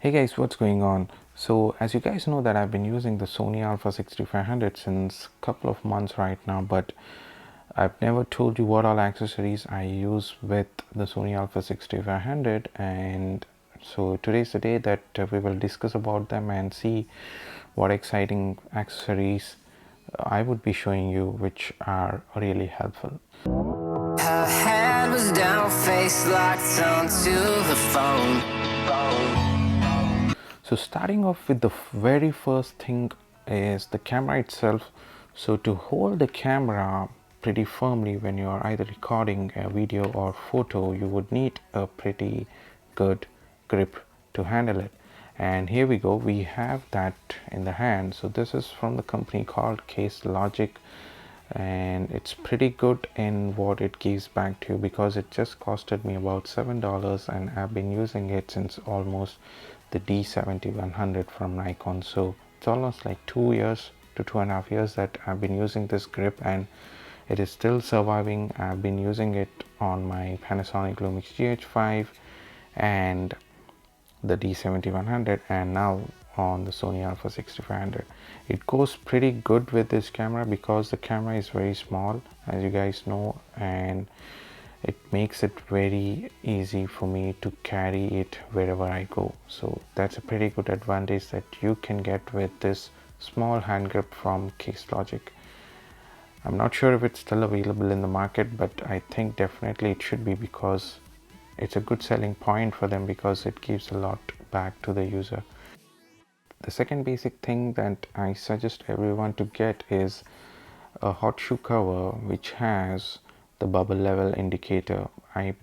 Hey guys, what's going on? So as you guys know that I've been using the Sony A6500 since a couple of months right now, but I've never told you what all accessories I use with the Sony A6500, and so today's the day that we will discuss about them and see what exciting accessories I would be showing you, which are really helpful. Her head was down, face locked onto the phone. So starting off with the very first thing is the camera itself. So to hold the camera pretty firmly when you are either recording a video or photo, you would need a pretty good grip to handle it. And here we go, we have that in the hand. So this is from the company called Case Logic, and it's pretty good in what it gives back to you because it just costed me about $7, and I've been using it since almost the D7100 from Nikon. So it's almost like 2 years to 2.5 years that I've been using this grip, and it is still surviving. I've been using it on my Panasonic Lumix GH5 and the D7100, and now on the Sony Alpha 6500. It goes pretty good with this camera because the camera is very small, as you guys know, and it makes it very easy for me to carry it wherever I go. So that's a pretty good advantage that you can get with this small hand grip from Case Logic. I'm not sure if it's still available in the market, but I think definitely it should be because it's a good selling point for them because it gives a lot back to the user. The second basic thing that I suggest everyone to get is a hot shoe cover which has the bubble level indicator. I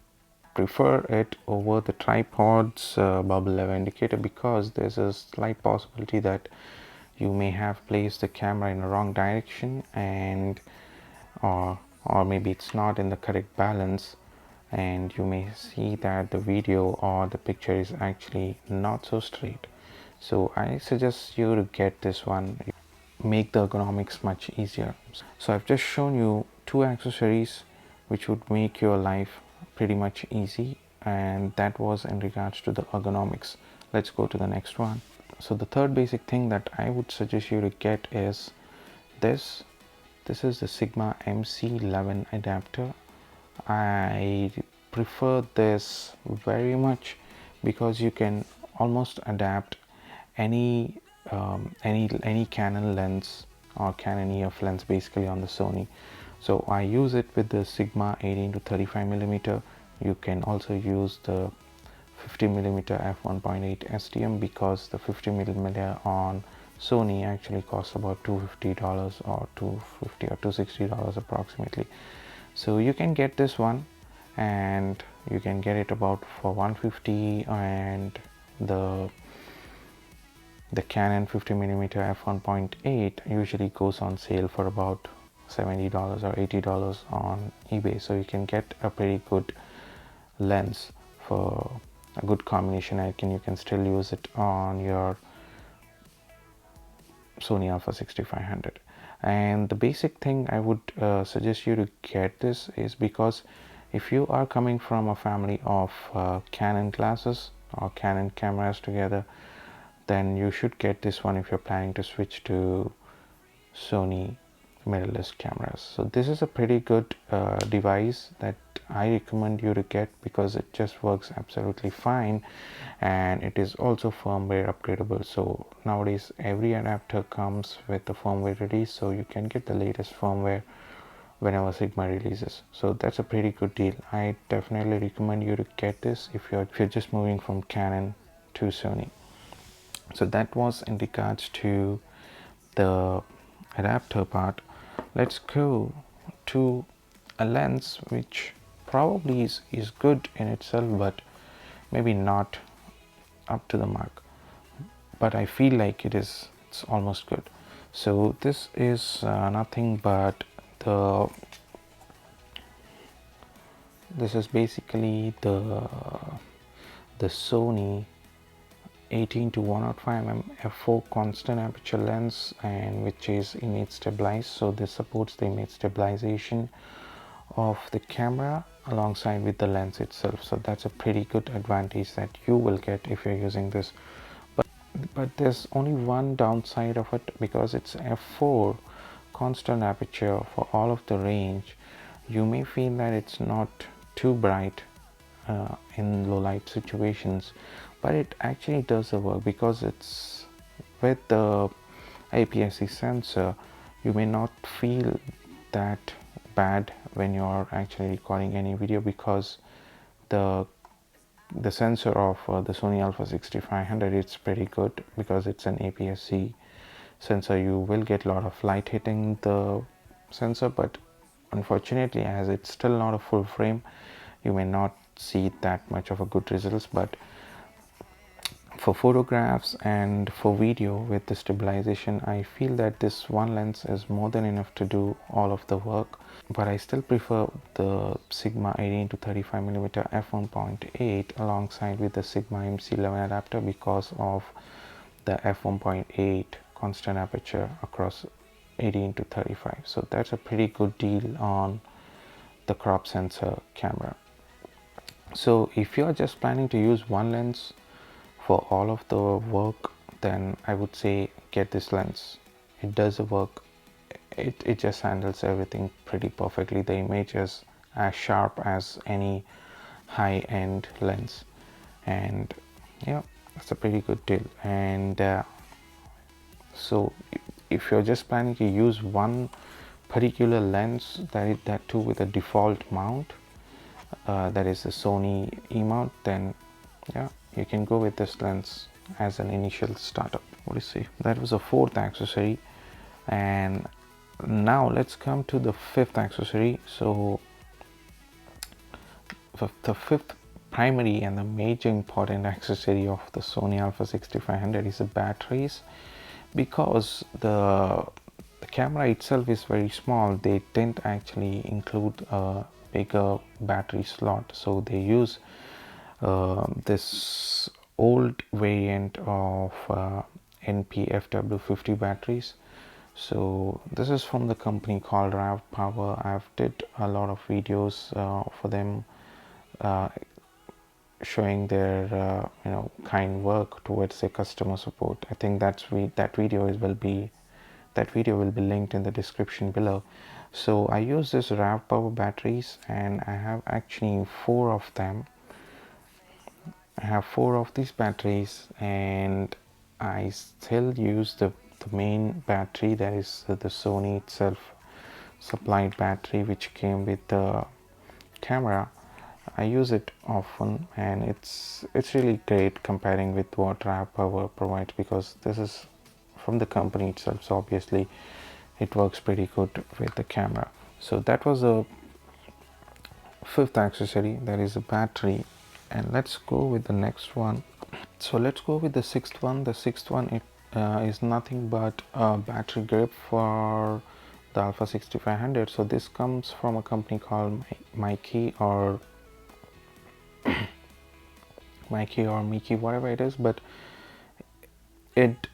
prefer it over the tripod's bubble level indicator because there's a slight possibility that you may have placed the camera in the wrong direction, and or maybe it's not in the correct balance, and you may see that the video or the picture is actually not so straight. So I suggest you to get this one, make the ergonomics much easier. So I've just shown you two accessories which would make your life pretty much easy, and that was in regards to the ergonomics. Let's go to the next one. So the third basic thing that I would suggest you to get is this. This is the Sigma MC11 adapter. I prefer this very much because you can almost adapt any Canon lens or Canon EF lens basically on the Sony. So I use it with the Sigma 18 to 35mm. You can also use the 50mm f1.8 STM because the 50mm on Sony actually costs about $250 or $250 or $260 approximately. So you can get this one, and you can get it about for $150, and the Canon 50mm f1.8 usually goes on sale for about $70 or $80 on eBay. So you can get a pretty good lens for a good combination. You can still use it on your Sony Alpha 6500. And the basic thing I would suggest you to get this is because if you are coming from a family of Canon glasses or Canon cameras together, then you should get this one if you're planning to switch to Sony mirrorless cameras. So this is a pretty good device that I recommend you to get because it just works absolutely fine, and it is also firmware upgradable. So nowadays every adapter comes with the firmware release, so you can get the latest firmware whenever Sigma releases. So that's a pretty good deal. I definitely recommend you to get this if you're just moving from Canon to Sony. So that was in regards to the adapter part. Let's go to a lens which probably is good in itself, but maybe not up to the mark, but I feel like it's almost good. So this is nothing but this is basically the Sony 18 to 105mm f4 constant aperture lens, and which is image stabilized. So this supports the image stabilization of the camera alongside with the lens itself. So that's a pretty good advantage that you will get if you're using this but there's only one downside of it, because it's f4 constant aperture for all of the range. You may feel that it's not too bright in low light situations, but it actually does the work, because it's with the APS-C sensor. You may not feel that bad when you're actually recording any video, because the sensor of the Sony A6500, it's pretty good, because it's an APS-C sensor. You will get a lot of light hitting the sensor, but unfortunately, as it's still not a full frame, you may not see that much of a good results. But for photographs and for video with the stabilization, I feel that this one lens is more than enough to do all of the work. But I still prefer the Sigma 18-35mm f1.8 alongside with the Sigma MC11 adapter, because of the f1.8 constant aperture across 18-35. So that's a pretty good deal on the crop sensor camera. So if you're just planning to use one lens for all of the work, then I would say get this lens. It does the work. It just handles everything pretty perfectly. The image is as sharp as any high-end lens, and yeah, that's a pretty good deal. And so if you're just planning to use one particular lens, that too with a default mount, that is the Sony E mount, then yeah, you can go with this lens as an initial startup. What do you see? That was a fourth accessory, and now let's come to the fifth accessory. So the fifth primary and the major important accessory of the Sony A6500 is the batteries. Because the camera itself is very small, they didn't actually include a bigger battery slot, so they use this old variant of NPFW50 batteries. So this is from the company called Rav Power. I've did a lot of videos for them, showing their kind work towards their customer support. I think that video will be linked in the description below. So I use this Rav Power batteries, and I have actually 4 of them. I have 4 of these batteries, and I still use the main battery, that is the Sony itself supplied battery, which came with the camera. I use it often, and it's really great comparing with what Rav Power provides, because this is from the company itself, so obviously it works pretty good with the camera. So that was the fifth accessory, that is a battery. And let's go with the next one. So let's go with the sixth one. The sixth one is nothing but a battery grip for the Alpha 6500. So this comes from a company called Mikey or Mickey, whatever it is, but it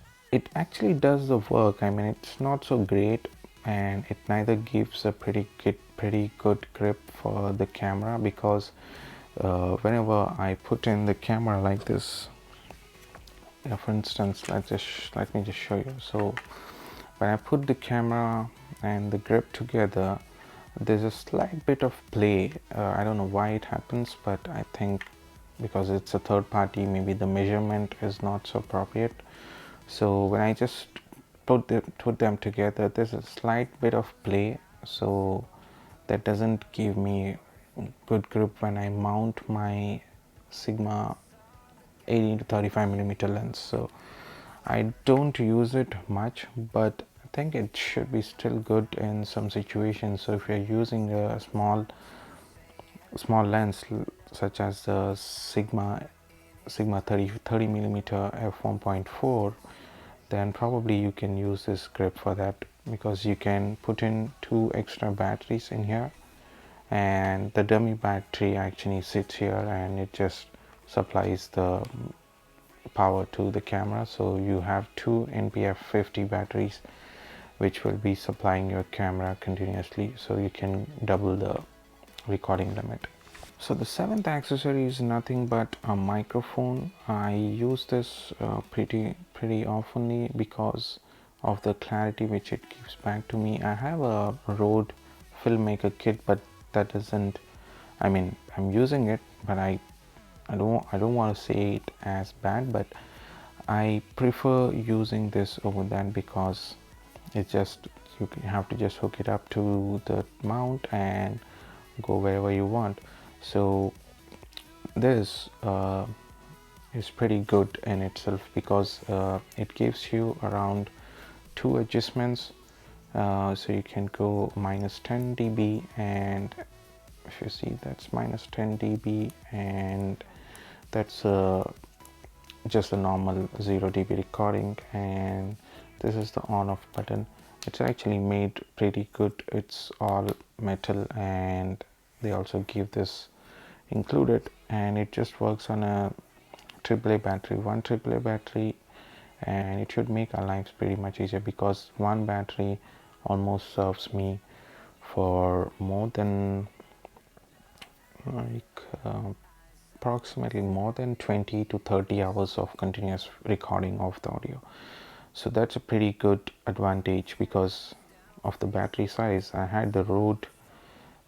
actually does the work. I mean, it's not so great, and it neither gives a pretty good grip for the camera, because whenever I put in the camera like this, for instance, let me just show you. So when I put the camera and the grip together, there's a slight bit of play. I don't know why it happens, but I think because it's a third party, maybe the measurement is not so appropriate. So when I just put them together, there's a slight bit of play, so that doesn't give me good grip when I mount my Sigma 18-35mm lens. So I don't use it much, but I think it should be still good in some situations. So if you're using a small lens such as the Sigma 30mm f1.4, then probably you can use this grip for that, because you can put in 2 extra batteries in here, and the dummy battery actually sits here and it just supplies the power to the camera. So you have 2 NPF50 batteries which will be supplying your camera continuously, so you can double the recording limit. So the seventh accessory is nothing but a microphone. I use this pretty oftenly because of the clarity which it gives back to me. I have a Rode filmmaker kit, but that doesn't, I mean, I'm using it, but I don't want to say it as bad, but I prefer using this over that because it's just, you have to just hook it up to the mount and go wherever you want. So this is pretty good in itself because it gives you around two adjustments. So you can go minus 10 dB, and if you see, that's minus 10 dB, and that's just a normal 0 dB recording, and this is the on off button. It's actually made pretty good. It's all metal, and they also give this included, and it just works on a AAA battery, one AAA battery, and it should make our lives pretty much easier because one battery almost serves me for more than like approximately more than 20 to 30 hours of continuous recording of the audio. So that's a pretty good advantage because of the battery size. I had the Rode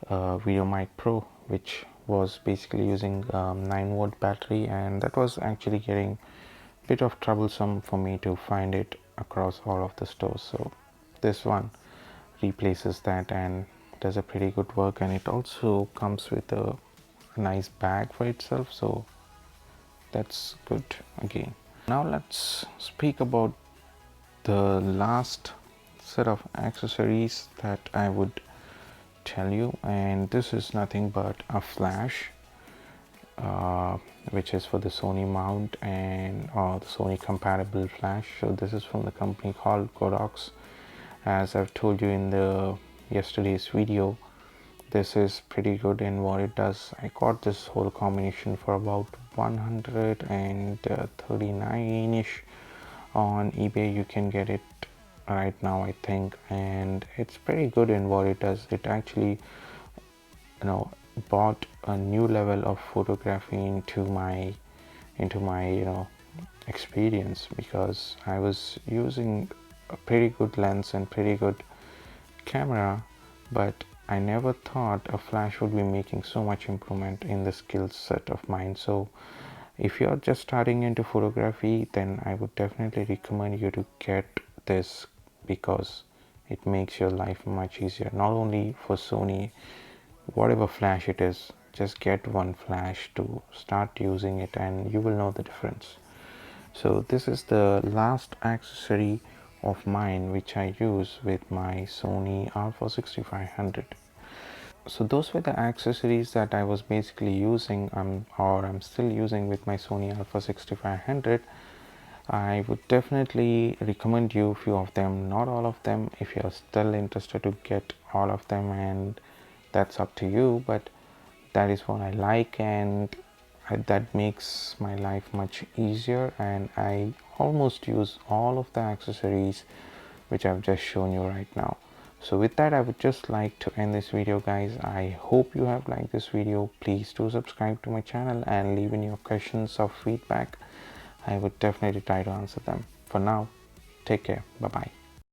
VideoMic Pro, which was basically using 9-volt battery, and that was actually getting a bit of troublesome for me to find it across all of the stores. So this one replaces that and does a pretty good work, and it also comes with a nice bag for itself, so that's good again. Now let's speak about the last set of accessories that I would tell you, and this is nothing but a flash, which is for the Sony mount and the Sony compatible flash. So this is from the company called Godox. As I've told you in the yesterday's video, this is pretty good in what it does. I got this whole combination for about 139ish on eBay. You can get it right now, I think, and it's pretty good in what it does. It actually, brought a new level of photography into my experience, because I was using a pretty good lens and pretty good camera, but I never thought a flash would be making so much improvement in the skill set of mine. So if you're just starting into photography, then I would definitely recommend you to get this because it makes your life much easier. Not only for Sony, whatever flash it is, just get one flash to start using it and you will know the difference. So this is the last accessory of mine which I use with my Sony A6500. So those were the accessories that I was basically using, or I'm still using with my Sony A6500. I would definitely recommend you a few of them, not all of them. If you're still interested to get all of them, and that's up to you, but that is what I like, and that makes my life much easier, and I almost use all of the accessories which I've just shown you right now. So with that, I would just like to end this video, guys. I hope you have liked this video. Please do subscribe to my channel and leave in your questions or feedback. I would definitely try to answer them. For now, take care. Bye bye.